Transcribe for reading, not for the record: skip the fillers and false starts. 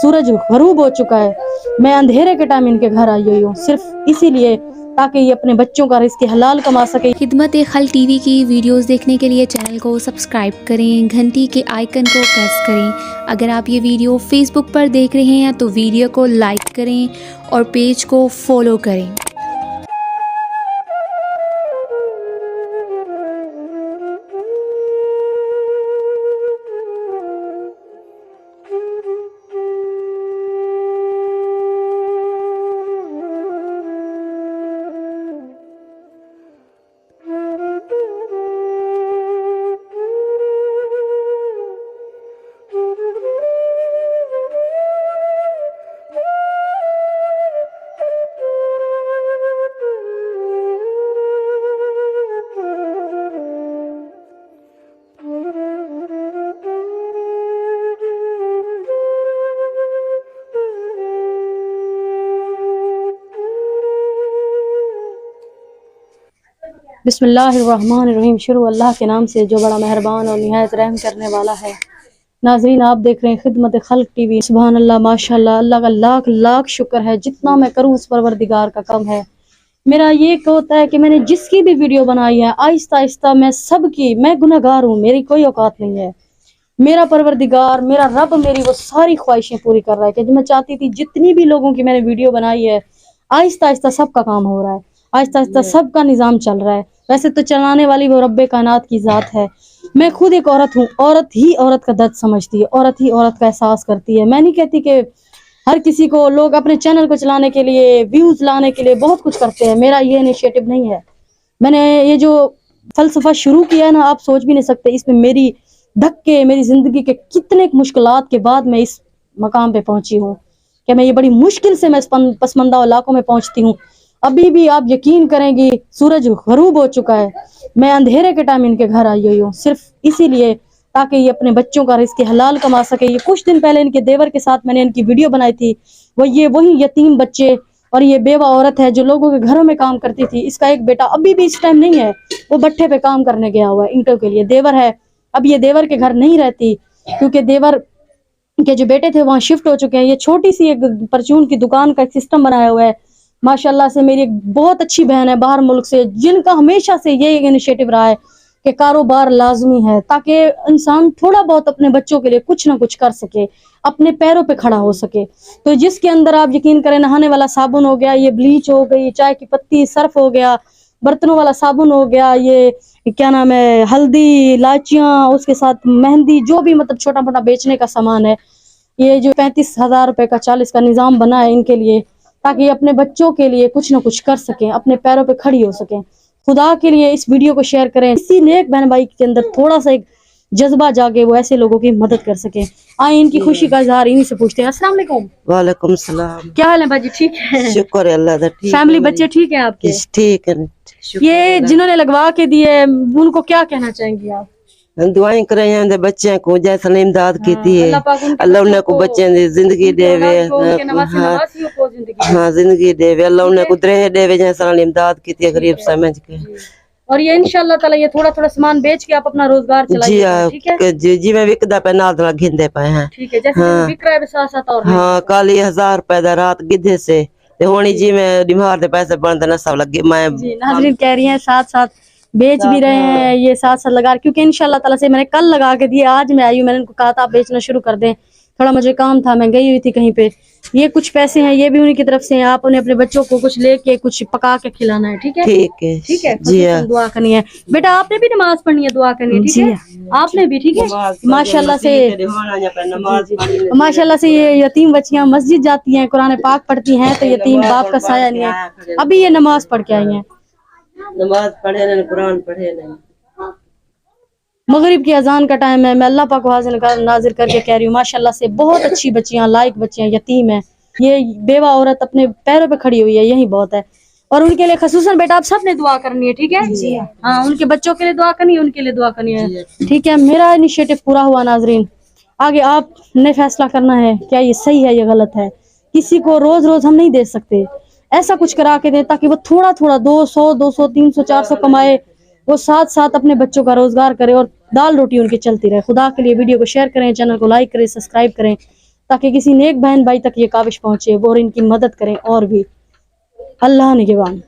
सूरज गरूब हो चुका है, मैं अंधेरे के टाइम इनके घर आई हुई हूँ सिर्फ इसीलिए ताकि ये अपने बच्चों का रिज़्क़ हलाल कमा सके। खिदमत खल्क टीवी की वीडियोस देखने के लिए चैनल को सब्सक्राइब करें, घंटी के आइकन को प्रेस करें। अगर आप ये वीडियो फेसबुक पर देख रहे हैं तो वीडियो को लाइक करें और पेज को फॉलो करें। बिस्मिल्लाहिर्रहमानिर्रहीम। शुरू अल्लाह के नाम से जो बड़ा मेहरबान और निहायत रहम करने वाला है। नाज़रीन, आप देख रहे हैं खिदमत खल्क टीवी। सुभान अल्लाह, माशाअल्लाह, अल्लाह का लाख लाख शुक्र है। जितना मैं करूँ उस परवरदिगार का कम है। मेरा ये होता है कि मैंने जिसकी भी वीडियो बनाई है आहिस्ता आहिस्ता मैं गुनहगार हूँ, मेरी कोई औकात नहीं है। मेरा परवरदिगार, मेरा रब मेरी वो सारी ख्वाहिशें पूरी कर रहा है कि जो मैं चाहती थी। जितनी भी लोगों की मैंने वीडियो बनाई है आहिस्ता आहिस्ता सबका काम हो रहा है, आहिस्ता आहिस्ता सबका निज़ाम चल रहा है। वैसे तो चलाने वाली वो रब्बे कायनात की ज़ात है। मैं खुद एक औरत हूँ, औरत ही औरत का दर्द समझती है, औरत ही औरत का एहसास करती है। मैं नहीं कहती कि हर किसी को लोग अपने चैनल को चलाने के लिए, व्यूज़ लाने के लिए बहुत कुछ करते हैं। मेरा ये इनिशिएटिव नहीं है। मैंने ये जो फ़लसफ़ा शुरू किया है ना, आप सोच भी नहीं सकते इसमें मेरी धक्के, मेरी ज़िंदगी के कितने मुश्किलात के बाद मैं इस मकाम पे पहुंची हूँ कि मैं ये बड़ी मुश्किल से मैं पसमंदा इलाकों में पहुंचती हूँ। अभी भी आप यकीन करेंगी, सूरज गरूब हो चुका है, मैं अंधेरे के टाइम इनके घर आई हुई हूँ सिर्फ इसीलिए ताकि ये अपने बच्चों का रिज़्क़ हलाल कमा सके। ये कुछ दिन पहले इनके देवर के साथ मैंने इनकी वीडियो बनाई थी। वही यतीम बच्चे और ये बेवा औरत है जो लोगों के घरों में काम करती थी। इसका एक बेटा अभी भी इस टाइम नहीं है, वो भट्ठे पे काम करने गया हुआ है ईंटों के लिए। देवर है, अब ये देवर के घर नहीं रहती क्योंकि देवर के जो बेटे थे वहाँ शिफ्ट हो चुके हैं। ये छोटी सी एक परचून की दुकान का एक सिस्टम बनाया हुआ है। माशाल्लाह से मेरी एक बहुत अच्छी बहन है बाहर मुल्क से, जिनका हमेशा से ये इनिशिएटिव रहा है कि कारोबार लाजमी है ताकि इंसान थोड़ा बहुत अपने बच्चों के लिए कुछ ना कुछ कर सके, अपने पैरों पे खड़ा हो सके। तो जिसके अंदर आप यकीन करें, नहाने वाला साबुन हो गया, ये ब्लीच हो गई, चाय की पत्ती, सर्फ हो गया, बर्तनों वाला साबुन हो गया, ये क्या नाम है, हल्दी, इलायचियाँ, उसके साथ मेहंदी, जो भी मतलब छोटा मोटा बेचने का सामान है। ये जो 35,000 रुपये का 40 का निज़ाम बना है इनके लिए ताकि अपने बच्चों के लिए कुछ ना कुछ कर सकें, अपने पैरों पे खड़ी हो सकें। खुदा के लिए इस वीडियो को शेयर करें। इसी नेक बहन भाई के अंदर थोड़ा सा एक जज्बा जागे, वो ऐसे लोगों की मदद कर सके। आए इनकी खुशी का इजहार इन्हीं से पूछते हैं। अस्सलाम वालेकुम। वालेकुम सलाम। क्या हाल है बाजी? ठीक है, शुक्र है अल्लाह का। ठीक फैमिली बच्चे ठीक है आपके? ठीक है। ये जिन्होंने लगवा के दिए उनको क्या कहना चाहेंगी आप? दुआएं करें हैं बच्चे को, जैसा ने इमदाद की है अल्लाह उन्हें को बच्चे की जिंदगी देवे। हाँ, जिंदगी देवे, अल्लाह उन्हें को दरेह देवे जैसा ने इमदाद की है गरीब समझ के। और ये इंशाल्लाह ताला ये थोड़ा थोड़ा सामान बेच के आप अपना रोजगार चलाइए। ठीक है जी मैं विकदा पे नाल थोड़ा घिंदे पाए हैं। ठीक है, जैसे बिक रहा है साथ साथ। और हाँ, कल 1000 रुपए दा रात गिद्धे से ते होनी जी मैं दिमाग दे पैसे बनते ना सब लगे। मैं नाज़रीन कह रही हैं साथ साथ बेच भी रहे हैं, ये साथ साथ लगा, क्योंकि इंशाल्लाह ताला से मैंने कल लगा के दिए, आज मैं आई हूँ। मैंने उनको कहा था आप बेचना शुरू कर दें, थोड़ा मुझे काम था, मैं गई हुई थी कहीं पे। ये कुछ पैसे हैं, ये भी उन्हीं की तरफ से हैं। आप उन्हें अपने बच्चों को कुछ लेके कुछ पका के खिलाना है। ठीक है, ठीक है, ठीक है जी। दुआ करनी है बेटा, आपने भी नमाज पढ़नी है, दुआ करनी है। ठीक है, आपने भी। ठीक है, माशाल्लाह से माशाल्लाह से ये यतीम बच्चियां मस्जिद जाती हैं, कुरान पाक पढ़ती हैं, तो यतीम बाप का साया नहीं है। अभी ये नमाज पढ़ के आई हैं, नमाज पढ़े नहीं, कुरान पढ़े नहीं। मगरिब की अजान का टाइम है। मैं अल्लाह पाक को हाजिर नाजिर करके कह रही हूँ, माशाल्लाह से बहुत अच्छी बच्चियां, लायक बच्चियां, यतीम है। ये बेवा औरत अपने पैरों पे खड़ी हुई है, यही बहुत है। और उनके लिए खसूसन बेटा आप सब ने दुआ करनी है। ठीक है, हाँ, उनके बच्चों के लिए दुआ करनी है, उनके लिए दुआ करनी है। ठीक है, मेरा इनिशिएटिव पूरा हुआ। नाजरीन, आगे आपने फैसला करना है क्या ये सही है, ये गलत है। किसी को रोज रोज हम नहीं दे सकते, ऐसा कुछ करा के दें ताकि वो थोड़ा थोड़ा 200, 200, 300, 400 कमाए, वो साथ साथ अपने बच्चों का रोजगार करे और दाल रोटी उनकी चलती रहे। खुदा के लिए वीडियो को शेयर करें, चैनल को लाइक करें, सब्सक्राइब करें। تاکہ کسی نیک بہن بھائی تک یہ کاوش پہنچے وہ اور ان کی مدد کریں اور بھی. اللہ نگہبان.